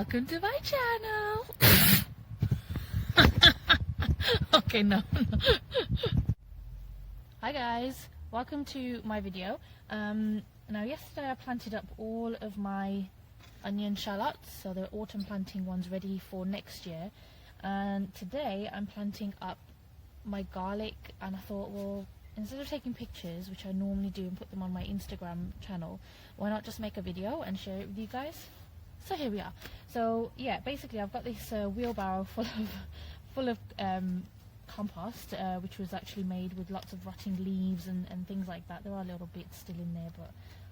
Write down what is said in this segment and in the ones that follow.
Welcome to my channel. Okay, no. Hi guys, welcome to my video. Now yesterday I planted up all of my onion shallots, so the autumn planting ones ready for next year, and today I'm planting up my garlic, and I thought, well, instead of taking pictures, which I normally do and put them on my Instagram channel, why not just make a video and share it with you guys? So here we are. So yeah, basically I've got this wheelbarrow full of compost, which was actually made with lots of rotting leaves and things like that. There are little bits still in there, but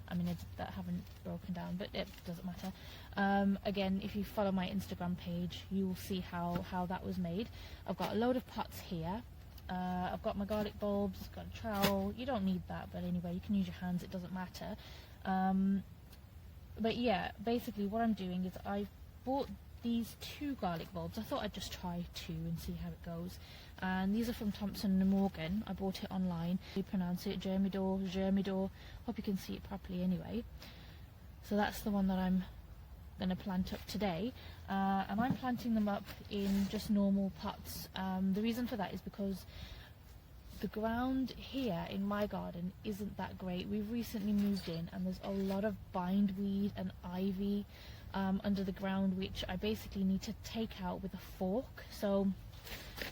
I mean that haven't broken down, but it doesn't matter. Again, if you follow my Instagram page, you will see how that was made. I've got a load of pots here. I've got my garlic bulbs, got a trowel. You don't need that, but anyway, you can use your hands, it doesn't matter. But yeah, basically what I'm doing is I bought these 2 garlic bulbs. I thought I'd just try 2 and see how it goes. And these are from Thompson & Morgan. I bought it online. You pronounce it Germidor. Hope you can see it properly anyway. So that's the one that I'm going to plant up today. And I'm planting them up in just normal pots. The reason for that is because the ground here in my garden isn't that great. We've recently moved in and there's a lot of bindweed and ivy under the ground, which I basically need to take out with a fork. So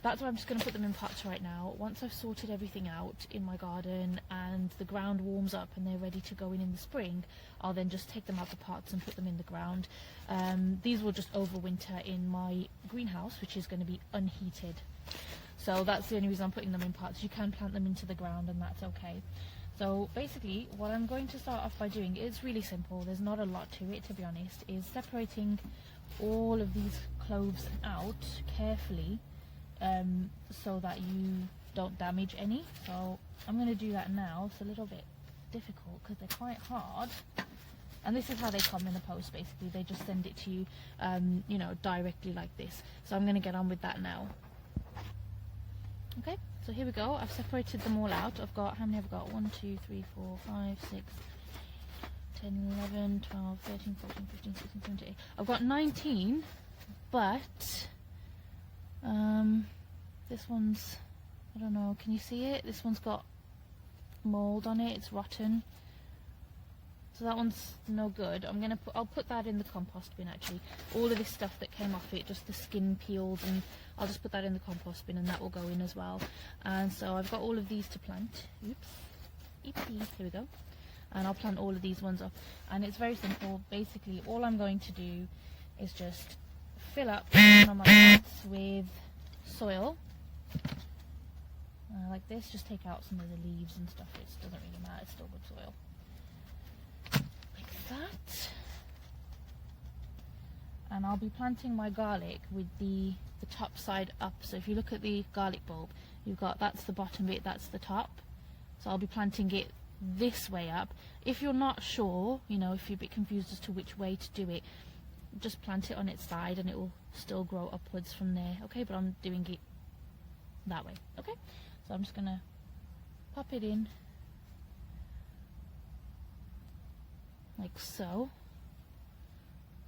that's why I'm just going to put them in pots right now. Once I've sorted everything out in my garden and the ground warms up and they're ready to go in the spring, I'll then just take them out the pots and put them in the ground. These will just overwinter in my greenhouse, which is going to be unheated. So that's the only reason I'm putting them in pots. You can plant them into the ground and that's okay. So basically what I'm going to start off by doing, it's really simple, there's not a lot to it to be honest, is separating all of these cloves out carefully so that you don't damage any. So I'm going to do that now. It's a little bit difficult because they're quite hard. And this is how they come in the post basically. They just send it to you, you know, directly like this. So I'm going to get on with that now. Okay, so here we go. I've separated them all out. I've got, how many have I got? 1, 2, 3, 4, 5, 6, 10, 11, 12, 13, 14, 15, 16, 17, 18. I've got 19, but this one's, I don't know, can you see it? This one's got mold on it, it's rotten. So that one's no good. I'll put that in the compost bin actually. All of this stuff that came off it, just the skin peels, and I'll just put that in the compost bin and that will go in as well. And so I've got all of these to plant. Oops. Oopsie. Here we go. And I'll plant all of these ones up. And it's very simple. Basically all I'm going to do is just fill up one of my pots with soil. Like this, just take out some of the leaves and stuff. It doesn't really matter, it's still good soil. That, and I'll be planting my garlic with the top side up. So if you look at the garlic bulb, you've got, that's the bottom bit, that's the top. So I'll be planting it this way up. If you're not sure, you know, if you're a bit confused as to which way to do it, just plant it on its side and it will still grow upwards from there. Okay, but I'm doing it that way. Okay, so I'm just gonna pop it in like so,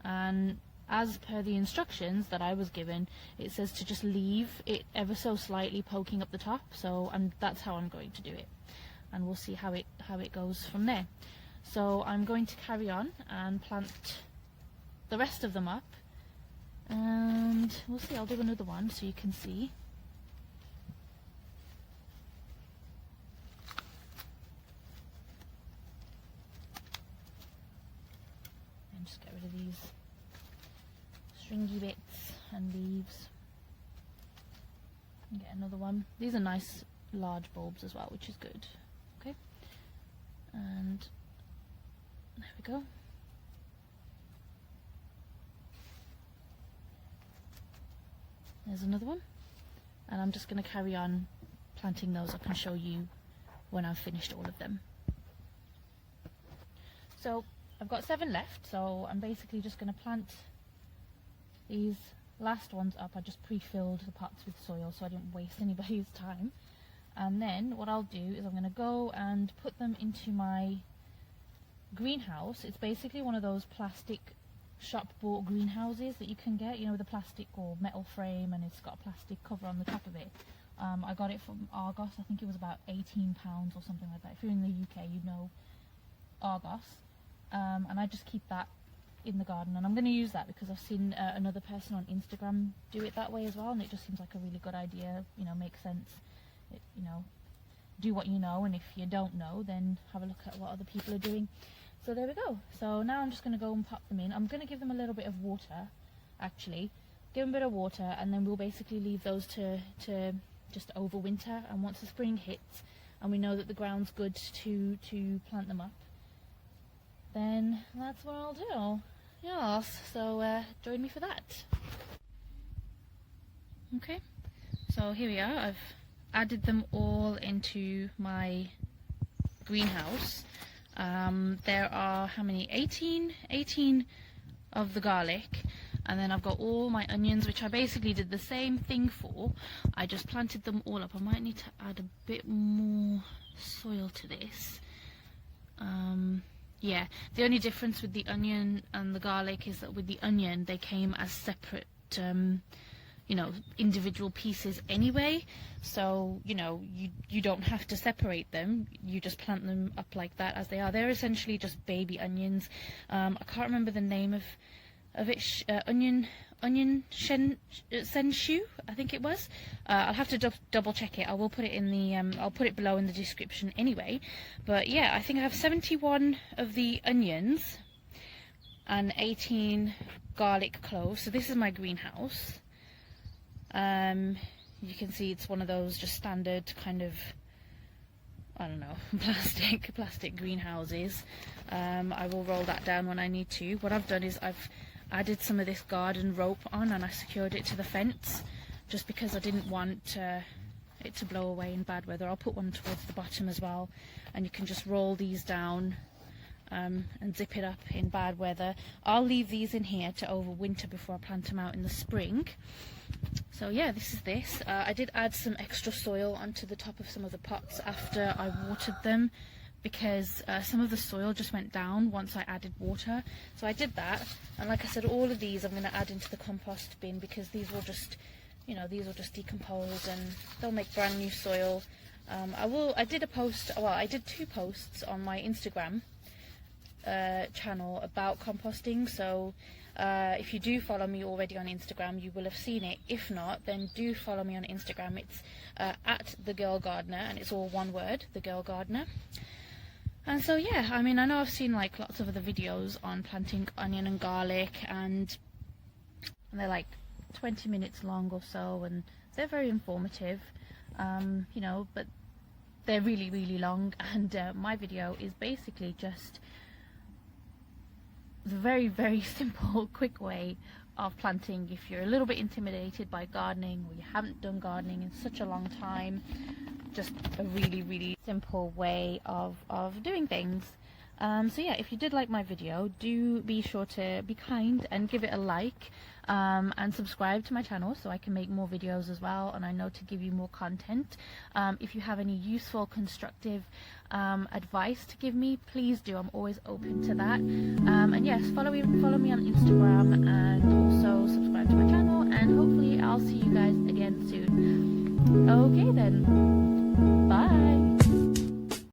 and as per the instructions that I was given, it says to just leave it ever so slightly poking up the top. So that's how I'm going to do it, and we'll see how it goes from there. So I'm going to carry on and plant the rest of them up, and we'll see. I'll do another one so you can see. Just get rid of these stringy bits and leaves and get another one. These are nice large bulbs as well, which is good. Okay, and there we go. There's another one, and I'm just going to carry on planting those up and show you when I've finished all of them. So I've got 7 left, so I'm basically just going to plant these last ones up. I just pre-filled the pots with soil so I didn't waste anybody's time. And then what I'll do is I'm going to go and put them into my greenhouse. It's basically one of those plastic shop bought greenhouses that you can get, you know, with a plastic or metal frame and it's got a plastic cover on the top of it. I got it from Argos. I think it was about £18 or something like that. If you're in the UK, you know Argos. And I just keep that in the garden, and I'm going to use that because I've seen another person on Instagram do it that way as well, and it just seems like a really good idea. You know, makes sense. You know, do what you know, and if you don't know, then have a look at what other people are doing. So there we go. So now I'm just going to go and pop them in. I'm going to give them a little bit of water, actually. Give them a bit of water, and then we'll basically leave those to just overwinter. And once the spring hits, and we know that the ground's good to plant them up, then that's what I'll do. Yes, so join me for that. Okay, so here we are. I've added them all into my greenhouse. There are how many? 18 of the garlic, and then I've got all my onions, which I basically did the same thing for. I just planted them all up. I might need to add a bit more soil to this. Yeah, the only difference with the onion and the garlic is that with the onion they came as separate you know, individual pieces anyway, so you know, you don't have to separate them. You just plant them up like that as they are. They're essentially just baby onions. I can't remember the name of it. Onion senshu, I think it was. I'll have to double check it. I will put it in the I'll put it below in the description anyway. But yeah, I think I have 71 of the onions and 18 garlic cloves. So this is my greenhouse. You can see it's one of those just standard kind of, I don't know, plastic greenhouses. I will roll that down when I need to. What I've done is I've added some of this garden rope on, and I secured it to the fence just because I didn't want it to blow away in bad weather. I'll put one towards the bottom as well, and you can just roll these down and zip it up in bad weather. I'll leave these in here to overwinter before I plant them out in the spring. So yeah, this is this. I did add some extra soil onto the top of some of the pots after I watered them, because some of the soil just went down once I added water. So I did that, and like I said, all of these I'm going to add into the compost bin, because these will just, you know, these will just decompose and they'll make brand new soil. I did a post, well, I did 2 posts on my Instagram channel about composting, so if you do follow me already on Instagram, you will have seen it. If not, then do follow me on Instagram. It's at The Girl Gardener, and it's all one word, The Girl Gardener. And so yeah, I mean, I know I've seen like lots of other videos on planting onion and garlic, and they're like 20 minutes long or so, and they're very informative, you know, but they're really, really long. And my video is basically just the very, very simple, quick way of planting. If you're a little bit intimidated by gardening, or you haven't done gardening in such a long time, just a really, really simple way of doing things. So yeah, if you did like my video, do be sure to be kind and give it a like, and subscribe to my channel so I can make more videos as well, and I know to give you more content. If you have any useful, constructive advice to give me, please do. I'm always open to that. And yes, follow me on Instagram, and also subscribe to my channel, and hopefully I'll see you guys again soon. Okay then, bye.